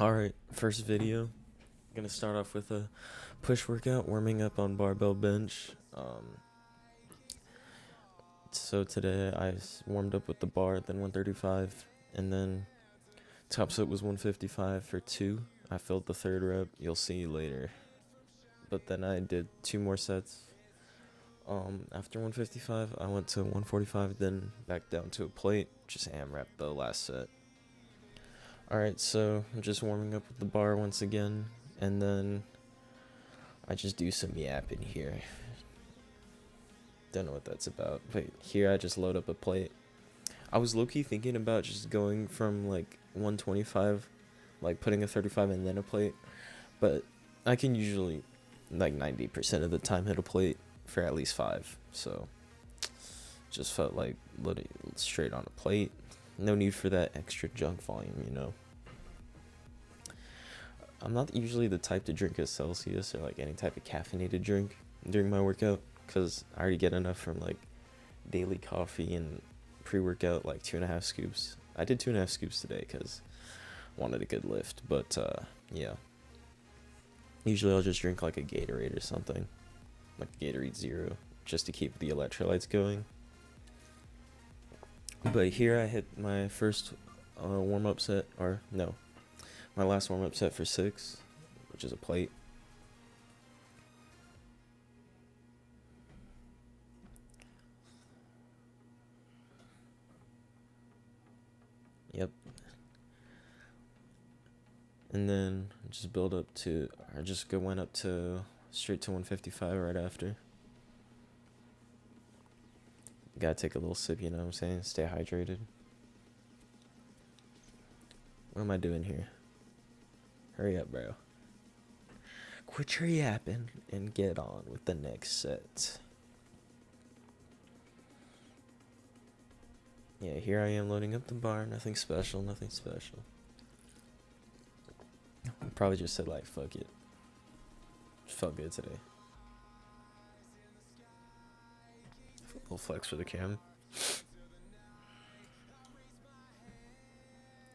Alright, first video. Gonna start off with a push workout, warming up on barbell bench. So today warmed up with the bar, then 135, and then top set was 155 for 2. I filled the third rep, you'll see later. But then I did 2 more sets. After 155, I went to 145, then back down to a plate, just AMRAP the last set. Alright, so I'm just warming up with the bar once again, and then I just do some yapping here. Don't know what that's about, but here I just load up a plate. I was low-key thinking about just going from like 125, like putting a 35 and then a plate, but I can usually like 90% of the time hit a plate for at least 5, so just felt like loading straight on a plate. No need for that extra junk volume, you know. I'm not usually the type to drink a Celsius or like any type of caffeinated drink during my workout, because I already get enough from like daily coffee and pre-workout, like 2.5 scoops. I did 2.5 scoops today because I wanted a good lift, but yeah. Usually I'll just drink like a Gatorade or something, like Gatorade Zero, just to keep the electrolytes going. But here I hit my first warm-up set, or no, my last warm-up set for 6, which is a plate. Yep. And then just build up to, or just went up to straight to 155 right after. Gotta take a little sip, you know what I'm saying? Stay hydrated. What am I doing here? Hurry up, bro. Quit your yapping and get on with the next set. Yeah, here I am loading up the bar. Nothing special, nothing special. I probably just said like, fuck it. Just felt good today. A little flex for the cam.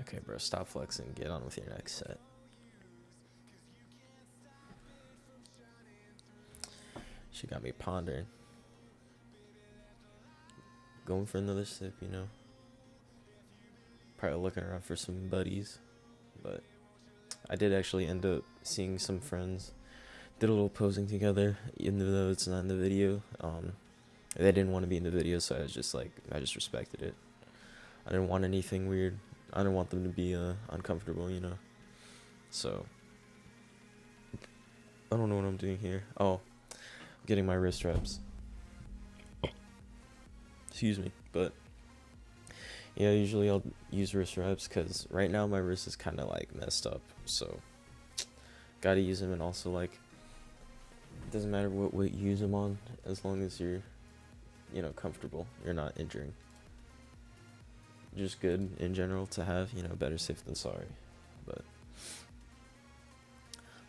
Okay, bro, stop flexing. Get on with your next set. She got me pondering. Going for another sip, you know. Probably looking around for some buddies. But I did actually end up seeing some friends. Did a little posing together, even though it's not in the video. They didn't want to be in the video, so I just respected it. I didn't want anything weird. I didn't want them to be uncomfortable, you know. So I don't know what I'm doing here. Oh, getting my wrist wraps. Excuse me, but yeah, usually I'll use wrist wraps because right now my wrist is kind of like messed up, so gotta use them. And also, like, it doesn't matter what weight you use them on, as long as you're, you know, comfortable, you're not injuring. Just good in general to have, you know, better safe than sorry. But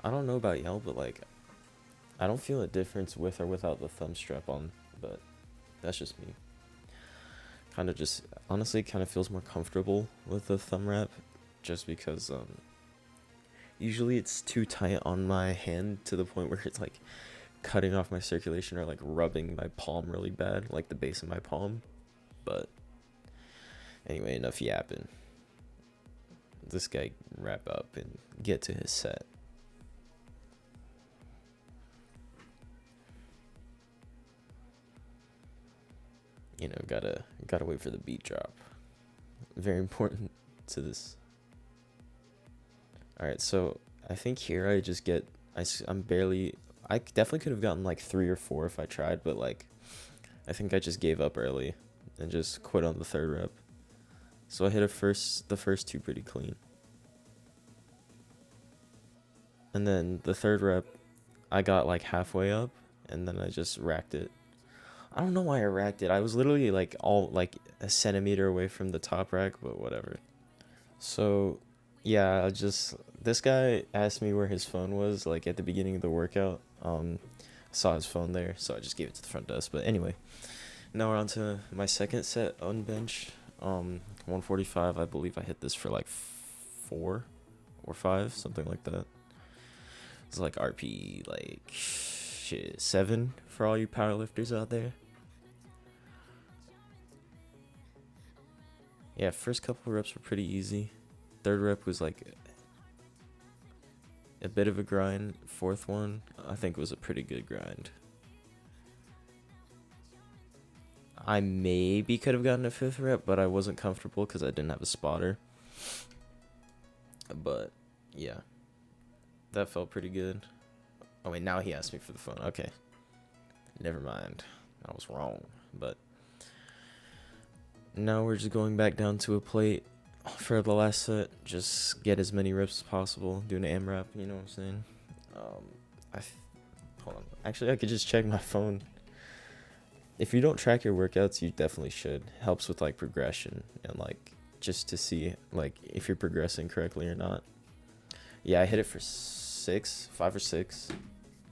I don't know about y'all, but like, I don't feel a difference with or without the thumb strap on, but that's just me. Kind of just, honestly, kind of feels more comfortable with the thumb wrap, just because usually it's too tight on my hand to the point where it's like cutting off my circulation or like rubbing my palm really bad, like the base of my palm. But anyway, enough yapping. This guy wrap up and get to his set. You know, gotta wait for the beat drop. Very important to this. Alright, so I think here I just get, I definitely could have gotten like 3 or 4 if I tried, but like, I think I just gave up early and just quit on the third rep. So I hit the first 2 pretty clean. And then the third rep, I got like halfway up, and then I just racked it. I don't know why I racked it. I was literally like all like a centimeter away from the top rack, but whatever. So yeah, this guy asked me where his phone was, like at the beginning of the workout. Saw his phone there, so I just gave it to the front desk. But anyway, now we're on to my second set on bench. 145, I believe I hit this for like 4 or 5, something like that. It's like RP like shit 7 for all you powerlifters out there. Yeah, first couple reps were pretty easy. Third rep was like a bit of a grind. Fourth one, I think, was a pretty good grind. I maybe could have gotten a 5th rep, but I wasn't comfortable because I didn't have a spotter. But yeah, that felt pretty good. Oh wait, now he asked me for the phone. Okay, never mind, I was wrong. But now we're just going back down to a plate for the last set. Just get as many reps as possible, doing an AMRAP, you know what I'm saying? Hold on, actually I could just check my phone. If you don't track your workouts, you definitely should. Helps with like progression and like just to see like if you're progressing correctly or not. Yeah, I hit it for 5 or 6,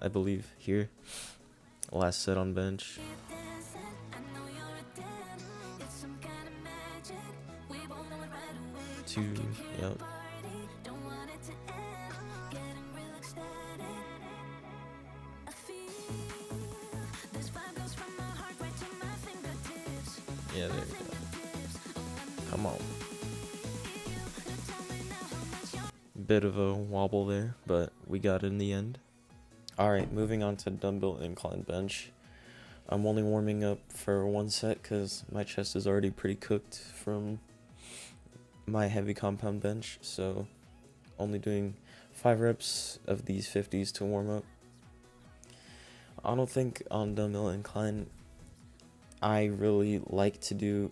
I believe, here. Last set on bench. 2, yep. Yeah, there we go. Come on. Bit of a wobble there, but we got it in the end. Alright, moving on to dumbbell incline bench. I'm only warming up for 1 set because my chest is already pretty cooked from my heavy compound bench, so only doing 5 reps of these 50s to warm up. I don't think on dumbbell incline I don't really like to do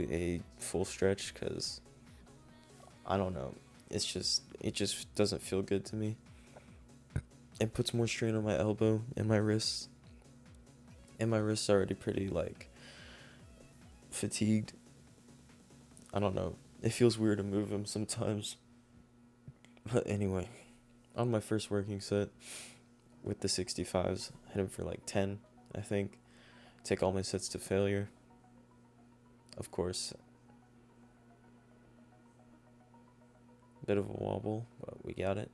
a full stretch because I don't know, it just doesn't feel good to me. It puts more strain on my elbow and my wrists, and my wrists are already pretty like fatigued. I don't know, it feels weird to move them sometimes. But anyway, on my first working set with the 65s, I hit him for like 10, I think. Take all my sets to failure. Of course, bit of a wobble, but we got it.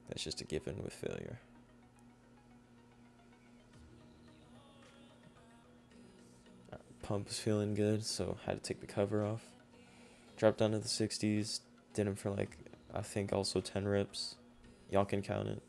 That's just a given with failure. Pump is feeling good, so had to take the cover off. Dropped down to the 60s, did him for like, I think also 10 reps. Y'all can count it.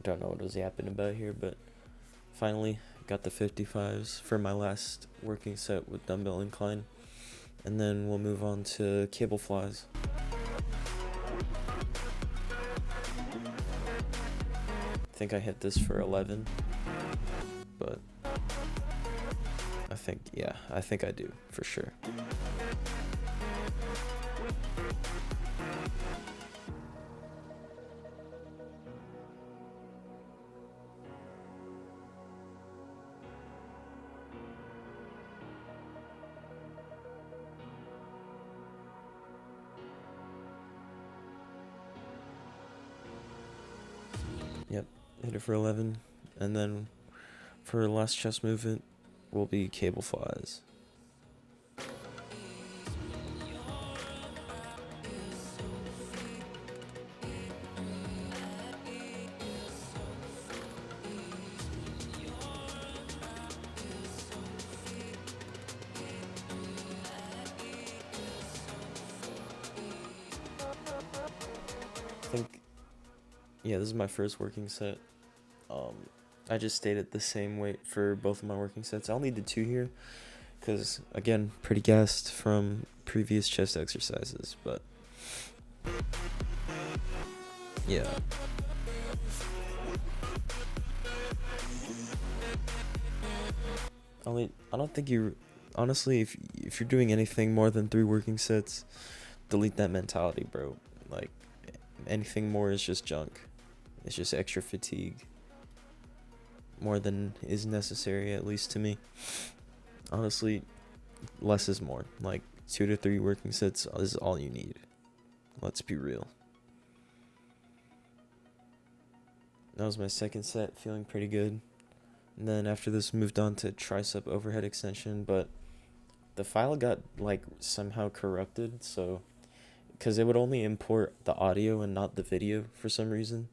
Don't know what was yapping about here, but finally got the 55s for my last working set with dumbbell incline, and then we'll move on to cable flies. I think I hit this for 11, but I think I do for sure. Yep, hit it for 11, and then for the last chest movement will be cable flies. Yeah, this is my first working set. I just stayed at the same weight for both of my working sets. I only did 2 here because, again, pretty gassed from previous chest exercises, but yeah. I don't think honestly, if you're doing anything more than 3 working sets, delete that mentality, bro. Like, anything more is just junk. It's just extra fatigue. More than is necessary, at least to me. Honestly, less is more. Like, 2 to 3 working sets is all you need. Let's be real. That was my second set, feeling pretty good. And then after this, moved on to tricep overhead extension, but the file got, like, somehow corrupted, so, because it would only import the audio and not the video for some reason,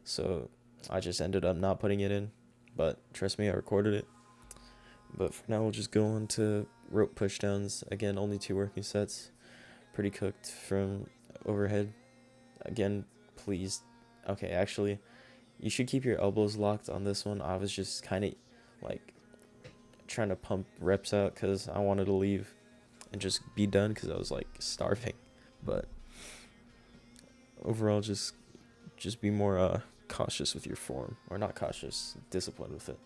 so I just ended up not putting it in, but trust me, I recorded it. But for now, we'll just go on to rope pushdowns. Again, only 2 working sets, pretty cooked from overhead. Again, please, okay, actually, you should keep your elbows locked on this one. I was just kind of, like, trying to pump reps out because I wanted to leave and just be done because I was, like, starving. But overall, just be more cautious with your form, or not cautious, disciplined with it.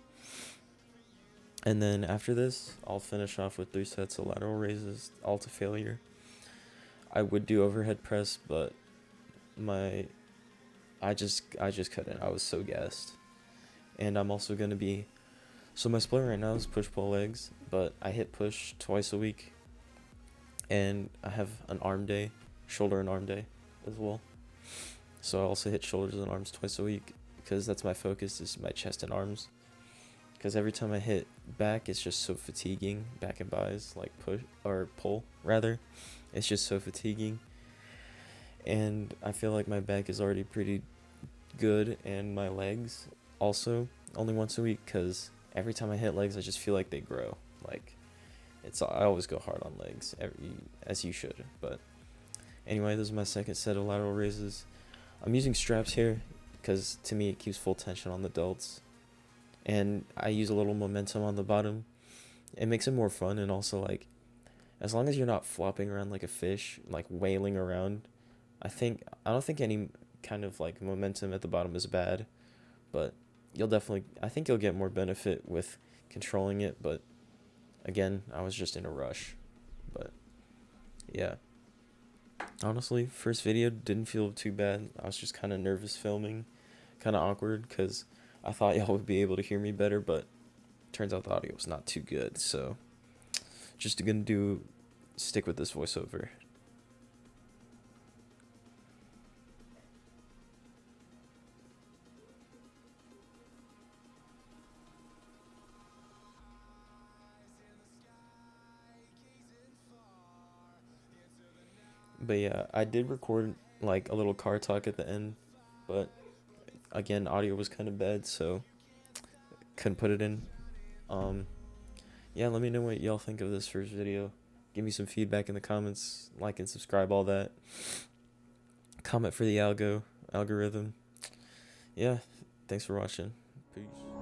And then after this, I'll finish off with 3 sets of lateral raises, all to failure. I would do overhead press, but I just couldn't. I was so gassed. And I'm also gonna be, so my split right now is push pull legs, but I hit push twice a week, and I have an arm day, shoulder and arm day as well. So I also hit shoulders and arms twice a week because that's my focus, is my chest and arms. Because every time I hit back, it's just so fatiguing. Back and buys, like push or pull rather, it's just so fatiguing. And I feel like my back is already pretty good, and my legs also only once a week, because every time I hit legs, I just feel like they grow. Like, I always go hard on legs, as you should. But anyway, this is my second set of lateral raises. I'm using straps here because to me it keeps full tension on the delts, and I use a little momentum on the bottom. It makes it more fun, and also, like, as long as you're not flopping around like a fish, like wailing around, I don't think any kind of, like, momentum at the bottom is bad, but I think you'll get more benefit with controlling it. But again, I was just in a rush. But yeah, honestly, first video didn't feel too bad. I was just kind of nervous filming, kind of awkward, because I thought y'all would be able to hear me better, but turns out the audio was not too good. So just gonna stick with this voiceover. But yeah, I did record, like, a little car talk at the end, but again, audio was kind of bad, so couldn't put it in. Yeah, let me know what y'all think of this first video. Give me some feedback in the comments, like and subscribe, all that. Comment for the algorithm. Yeah, thanks for watching. Peace.